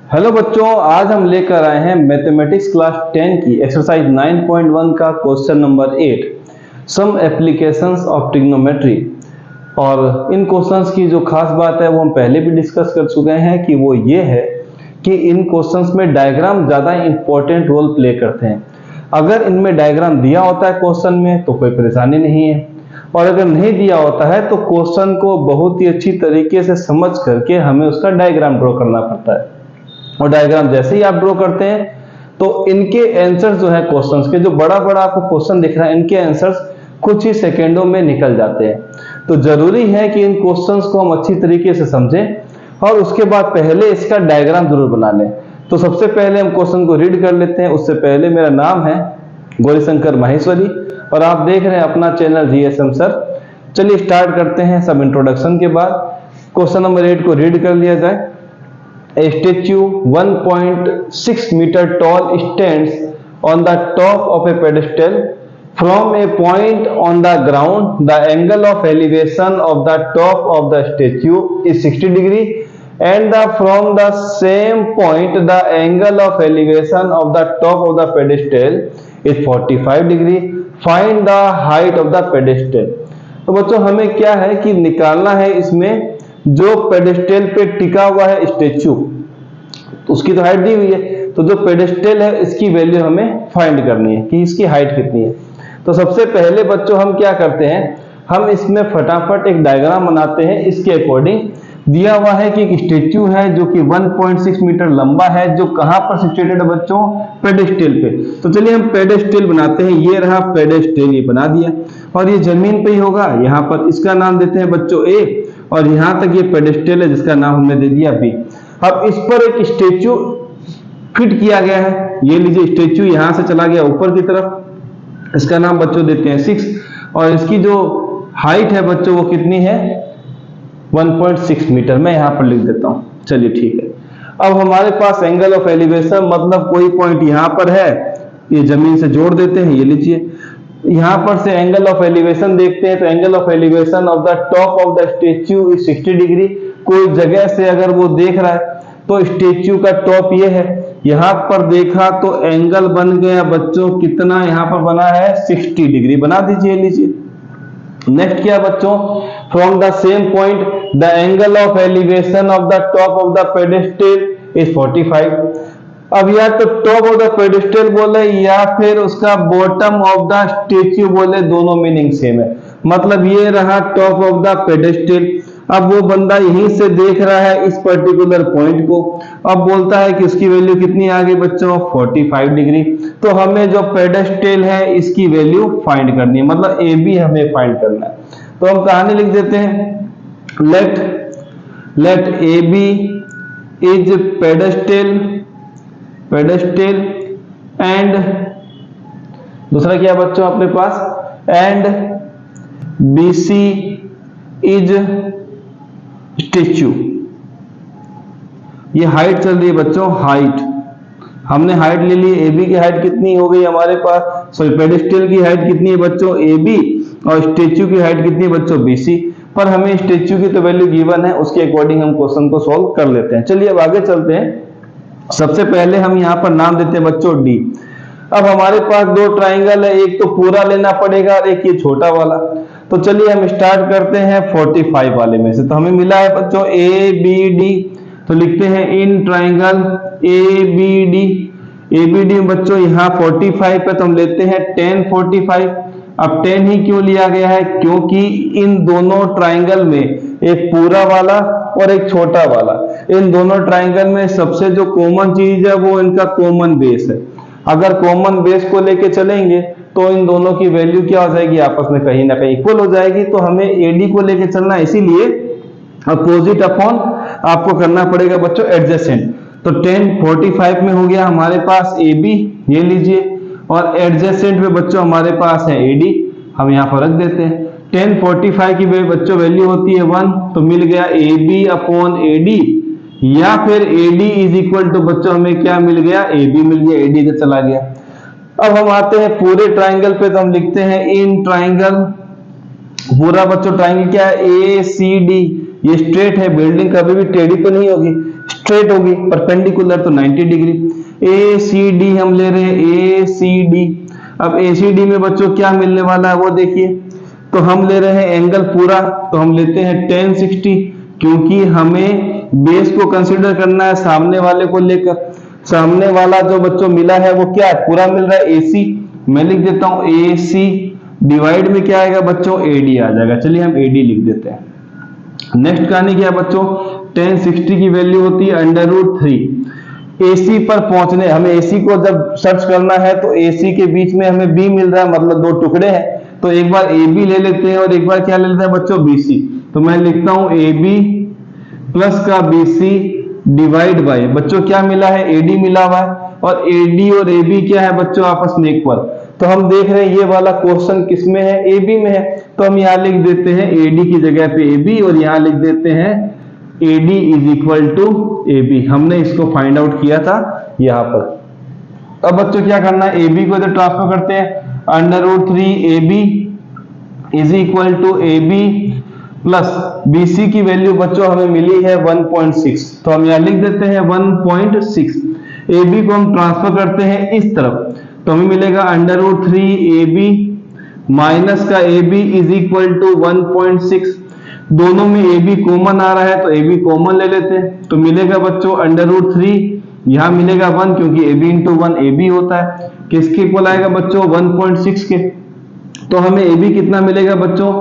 Hello बच्चों, आज हम लेकर आए हैं मैथमेटिक्स क्लास 10 की एक्सरसाइज 9.1 का question number 8 some applications of trigonometry. और इन क्वेश्चंस की जो खास बात है वो हम पहले भी डिस्कस कर चुके हैं कि वो ये है कि इन क्वेश्चंस में डायग्राम ज़्यादा इंपॉर्टेंट रोल प्ले करते हैं। अगर इनमें डायग्राम दिया होता है क्वेश्चन में तो कोई परेशानी नहीं है, और अगर नहीं दिया होता है तो क्वेश्चन को बहुत ही अच्छी तरीके से समझ करके हमें उसका डायग्राम ड्रॉ करना पड़ता है। और डायग्राम जैसे ही आप ड्रॉ करते हैं तो इनके आंसर्स जो है क्वेश्चंस के, जो बड़ा बड़ा आपको क्वेश्चन दिख रहा है, इनके आंसर्स कुछ ही सेकेंडों में निकल जाते हैं। तो जरूरी है कि इन क्वेश्चंस को हम अच्छी तरीके से समझें और उसके बाद पहले इसका डायग्राम जरूर बना लें। तो सबसे पहले हम क्वेश्चन को रीड कर लेते हैं। उससे पहले मेरा नाम है गौरीशंकर माहेश्वरी और आप देख रहे हैं अपना चैनल जीएसएम सर। चलिए स्टार्ट करते हैं। सब इंट्रोडक्शन के बाद क्वेश्चन नंबर 8 को रीड कर लिया जाए। A statue 1.6 meter tall stands on the top of a pedestal. From a point on the ground, the angle of elevation of the top of the statue is 60 degree, and from the same point, the angle of elevation of the top of the pedestal is 45 degree. Find the height of the pedestal. तो बच्चों हमें क्या है कि निकालना है इसमें जो पेडेस्टल पे टिका हुआ है स्टेच्यू, उसकी तो हाइट दी हुई है, तो जो पेडेस्टल है इसकी वैल्यू हमें फाइंड करनी है कि इसकी हाइट कितनी है। तो सबसे पहले बच्चों हम क्या करते हैं, हम इसमें फटाफट एक डायग्राम बनाते हैं। इसके अकॉर्डिंग दिया हुआ है कि एक स्टेच्यू है जो कि 1.6 मीटर लंबा है, जो कहां पर सिचुएटेड है बच्चों, पेडेस्टल पे। तो चलिए हम पेडेस्टल बनाते हैं। ये रहा पेडेस्टल, ये बना दिया और ये जमीन पे ही होगा। यहाँ पर इसका नाम देते हैं बच्चों ए, और यहां तक ये पेडेस्टल है जिसका नाम हमने दे दिया बी। अब इस पर एक स्टेच्यू फिट किया गया है। ये लीजिए स्टेच्यू यहां से चला गया ऊपर की तरफ, इसका नाम बच्चों देते हैं 6, और इसकी जो हाइट है बच्चों वो कितनी है, 1.6 मीटर। मैं यहां पर लिख देता हूं, चलिए ठीक है। अब हमारे पास एंगल ऑफ एलिवेशन, मतलब कोई पॉइंट यहां पर है, ये जमीन से जोड़ देते हैं। ये लीजिए यहां पर से एंगल ऑफ एलिवेशन देखते हैं, तो angle of elevation of the top of the statue is 60 degree. कोई जगह से अगर वो देख रहा है तो स्टेच्यू का टॉप ये है, यहां पर देखा तो एंगल बन गया बच्चों कितना, यहां पर बना है 60 डिग्री, बना दीजिए। लीजिए नेक्स्ट क्या बच्चों, from the same point the angle of elevation of the top of the pedestal is 45। अब या तो टॉप ऑफ द पेडेस्टल बोले या फिर उसका बॉटम ऑफ द स्टेच्यू बोले, दोनों मीनिंग सेम है। मतलब ये रहा टॉप ऑफ द पेडेस्टल। अब वो बंदा यहीं से देख रहा है इस पर्टिकुलर पॉइंट को, अब बोलता है कि उसकी वैल्यू कितनी आ गई बच्चों, 45 डिग्री। तो हमें जो पेडेस्टल है इसकी वैल्यू फाइंड करनी है, मतलब ए बी हमें फाइंड करना है। तो हम कहानी लिख देते हैं, let A B is pedestal and दूसरा क्या बच्चों अपने पास, and B C is statue. ये हाइट चल रही है बच्चों, हाइट हमने हाइट ले ली। ए बी की हाइट कितनी हो गई हमारे पास, सॉरी पेडेस्टल की हाइट कितनी है बच्चों ए बी, और स्टेच्यू की हाइट कितनी है बच्चों बी सी। पर हमें स्टेच्यू की तो वैल्यू गिवन है, उसके अकॉर्डिंग हम क्वेश्चन को सॉल्व कर लेते हैं। चलिए अब आगे चलते हैं। सबसे पहले हम यहाँ पर नाम देते हैं बच्चों डी। अब हमारे पास दो ट्राइंगल है, एक तो पूरा लेना पड़ेगा और एक ये छोटा वाला। तो चलिए हम स्टार्ट करते हैं 45 वाले में से। तो हमें मिला है बच्चों ए बी डी, तो लिखते हैं in triangle A B D. A B D बच्चों यहाँ 45 पे तो हम लेते हैं 10 45। अब 10 ही क्यों लिया गया है, क्योंकि इन दोनों ट्राइंगल में एक पूरा वाला और एक छोटा वाला, इन दोनों ट्राइंगल में सबसे जो कॉमन चीज है वो इनका कॉमन बेस है। अगर कॉमन बेस को लेके चलेंगे तो इन दोनों की वैल्यू क्या हो जाएगी, आपस में कहीं ना कहीं इक्वल हो जाएगी। तो हमें एडी को लेके चलना है, इसीलिए अपोजिट अपॉन आपको करना पड़ेगा बच्चों एडजेसेंट। तो 10 45 में हो गया हमारे पास ए बी, ये लीजिए, और एडजेसेंट में बच्चों हमारे पास है एडी, हम यहाँ पर रख देते हैं। 10 45 की बच्चों वैल्यू होती है 1, तो मिल गया A B upon A D, या फिर A D is equal to बच्चों हमें क्या मिल गया, ए बी मिल गया, ए डी तो चला गया। अब हम आते हैं पूरे ट्राइंगल पे, तो हम लिखते हैं इन ट्राइंगल, पूरा बच्चों ट्राइंगल क्या है ए सी डी, ये स्ट्रेट है, बिल्डिंग कभी भी टेढ़ी तो नहीं होगी, स्ट्रेट होगी, परपेंडिकुलर तो 90 डिग्री। ACD हम ले रहे हैं, ACD। अब ACD में बच्चों क्या मिलने वाला है वो देखिए, तो हम ले रहे हैं एंगल पूरा, तो हम लेते हैं tan 60, क्योंकि हमें बेस को कंसीडर करना है सामने वाले को लेकर। सामने वाला जो बच्चों मिला है वो क्या है, पूरा मिल रहा है AC। मैं लिख देता हूं AC, डिवाइड में क्या आएगा बच्चों, AD आ जाएगा। चलिए हम AD लिख देते हैं। नेक्स्ट कहानी क्या है बच्चों, tan 60 की वैल्यू होती है √3। AC पर पहुंचने, हमें AC को जब सर्च करना है तो AC के बीच में हमें B मिल रहा है, मतलब दो टुकड़े हैं, तो एक बार AB ले लेते हैं और एक बार क्या ले लेते हैं बच्चों, BC। तो मैं लिखता हूं AB प्लस का BC डिवाइड बाय, बच्चों क्या मिला है, AD मिला हुआ है, और AD और AB क्या है बच्चों, आपस में इक्वल। तो हम देख रहे हैं ये वाला क्वेश्चन किस में है, AB में है, तो हम यहाँ लिख देते हैं AD की जगह पे AB, और यहाँ लिख देते हैं AD is equal to AB। हमने इसको फाइंड आउट किया था यहाँ पर। अब बच्चों क्या करना है, AB को इधर ट्रांसफर करते हैं, √3 AB is equal to AB plus BC की वैल्यू बच्चों हमें मिली है 1.6, तो हम यहाँ लिख देते हैं 1.6। AB को हम ट्रांसफर करते हैं इस तरफ, तो हमें मिलेगा √3 AB माइनस का AB इज इक्वल टू 1.6। दोनों में AB कॉमन आ रहा है तो AB कॉमन ले लेते हैं, तो मिलेगा बच्चों √3, यहां मिलेगा 1 क्योंकि AB इंटू 1 AB होता है, किसके इक्वल आएगा बच्चों, 1.6 के। तो हमें AB कितना मिलेगा बच्चों,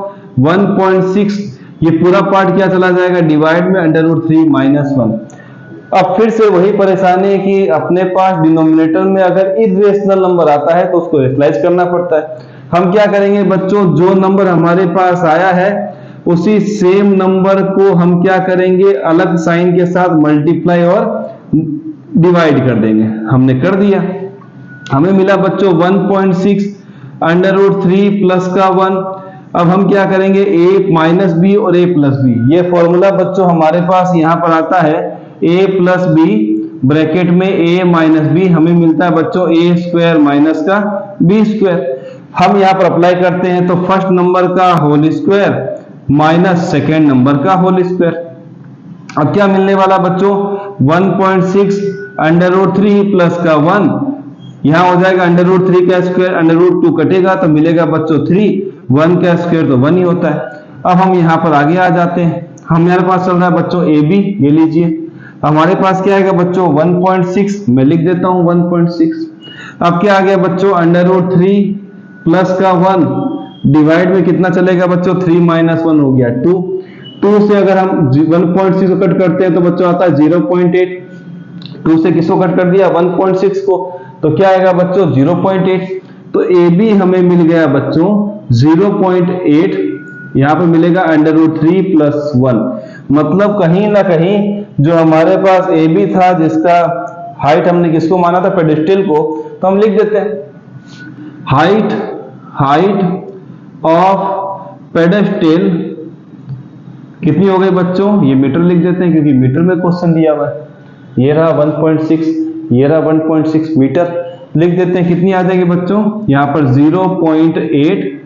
1.6। ये पूरा पार्ट क्या चला जाएगा, डिवाइड में √3 माइनस 1। अब फिर से वही परेशानी है कि अपने पास डिनोमिनेटर में अगर इर्रेशनल नंबर आता है तो उसको रेशनलाइज करना पड़ता है। हम क्या करेंगे बच्चों, जो नंबर हमारे पास आया है उसी सेम नंबर को हम क्या करेंगे, अलग साइन के साथ मल्टीप्लाई और डिवाइड कर देंगे। हमने कर दिया, हमें मिला बच्चों 1.6 √3 प्लस का 1। अब हम क्या करेंगे, a माइनस बी और a प्लस बी, ये फॉर्मूला बच्चों हमारे पास यहाँ पर आता है a प्लस बी ब्रैकेट में a माइनस बी, हमें मिलता है बच्चों a स्क्वायर माइनस का b स्क्वायर। हम यहाँ पर अप्लाई करते हैं, तो फर्स्ट नंबर का whole square minus second number का होल स्क्वायर। अब क्या मिलने वाला बच्चों, 1.6 √3 प्लस का 1, यहां हो जाएगा √3 का स्क्वायर, √2 कटेगा तो मिलेगा बच्चों 3, 1 का स्क्वायर तो 1 ही होता है। अब हम यहाँ पर आगे आ जाते हैं, हमारे पास चल रहा है बच्चों AB, ये लीजिए हमारे पास क्या आएगा बच्चों 1.6, मैं लिख देता हूं 1.6। अब क्या आ गया बच्चों, √3 प्लस का 1 डिवाइड में कितना चलेगा बच्चों, 3 माइनस 1 हो गया 2। 2 से अगर हम 1.6 को कट करते हैं तो बच्चों आता है 0.8। 2 से किसको कट कर दिया, 1.6 को, तो क्या आएगा बच्चों 0.8। तो AB हमें मिल गया बच्चों 0.8, यहाँ पे मिलेगा √3 प्लस 1। मतलब कहीं ना कहीं जो हमारे पास AB था, जिसका हाइट हमने किसको माना था, पेडेस्टल को, तो हम लिख देते हैं हाइट ऑफ पेडेस्टल कितनी हो गई बच्चों, ये मीटर लिख देते हैं क्योंकि मीटर में क्वेश्चन दिया हुआ है। ये रहा 1.6, ये रहा 1.6 मीटर, लिख देते हैं कितनी आ जाएगी बच्चों, यहाँ पर 0.8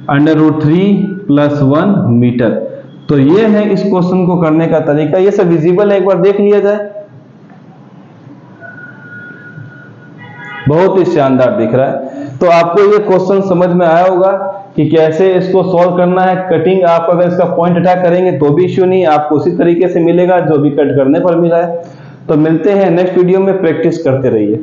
√3 प्लस 1 मीटर। तो ये है इस क्वेश्चन को करने का तरीका। ये सब विजिबल है, एक बार देख लिया जाए, बहुत ही शानदार दिख रहा है। तो आपको ये क्वेश्चन समझ में आया होगा कि कैसे इसको सॉल्व करना है। कटिंग आप अगर इसका पॉइंट अटैक करेंगे तो भी इश्यू नहीं, आपको उसी तरीके से मिलेगा जो भी कट करने पर मिला है। तो मिलते हैं नेक्स्ट वीडियो में, प्रैक्टिस करते रहिए।